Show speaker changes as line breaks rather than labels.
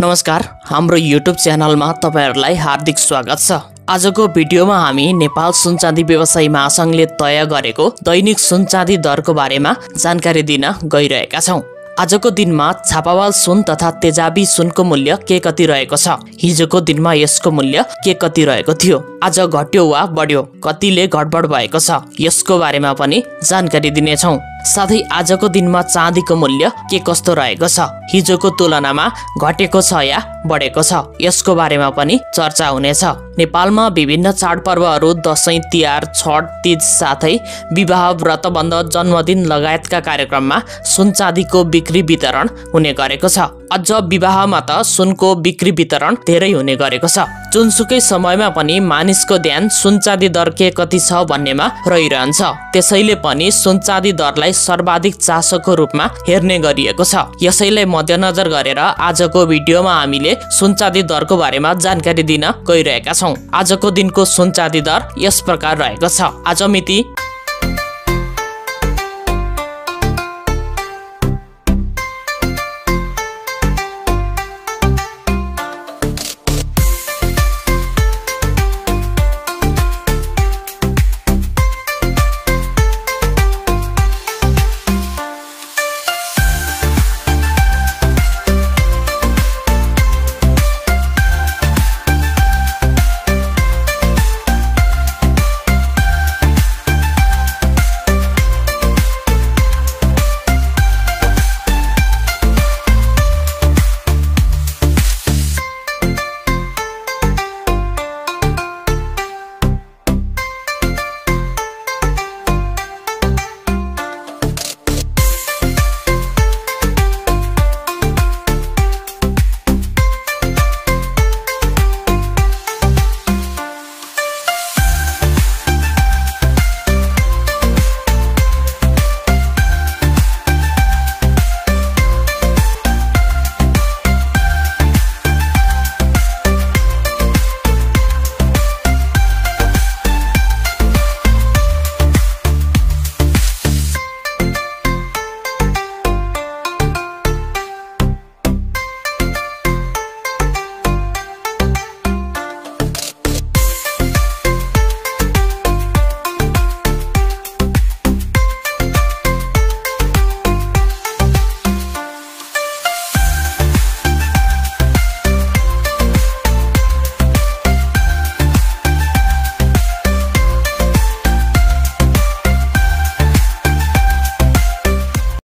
नमस्कार, हाम्रो YouTube च्यानलमा तपाईहरुलाई हार्दिक स्वागत छ। आजको भिडियोमा हामी नेपाल सुन चाँदी व्यवसायी महासंघले तय गरेको दैनिक सुन चाँदी दरको बारेमा जानकारी दिन गइरहेका छौं। आजको दिनमा छापावाल सुन तथा तेजाबी सुनको मूल्य के कति रहेको छ? हिजोको दिनमा यसको मूल्य के कति रहेको थियो? आज घट्यो वा बढ्यो? कतिले घटबढ भएको छ? यसको बारेमा पनि जानकारी दिनेछौं। साथै आजको दिनमा चाँदीको मूल्य के कस्तो रहेको छ? हिजोको तुलनामा घटेको छ या बढेको छ? यसको बारेमा पनि चर्चा हुनेछ। नेपालमा विभिन्न चाडपर्वहरू दशैं, तिहार, छठ, तीज साथै विवाह, व्रतबन्ध, जन्मदिन लगायतका कार्यक्रममा सुन चाँदीको बिक्री वितरण हुने गरेको छ। अझ विवाहमा त सुनको बिक्री वितरण धेरै हुने गरेको छ। जुनसुकै समयमा पनि मानिसको ध्यान सुन चाँदी दर के कति छ भन्नेमा रहिरहन्छ। त्यसैले पनि सुन चाँदी दरलाई सर्वाधिक चासोको रूपमा हेर्ने गरिएको छ। यसैलाई मध्यनजर गरेर आजको भिडियोमा हामीले सुन चाँदी दरको बारेमा जानकारी दिन गइरहेका छौं। आजको दिनको सुन चाँदी दर यस प्रकार रहेको छ। आज मिति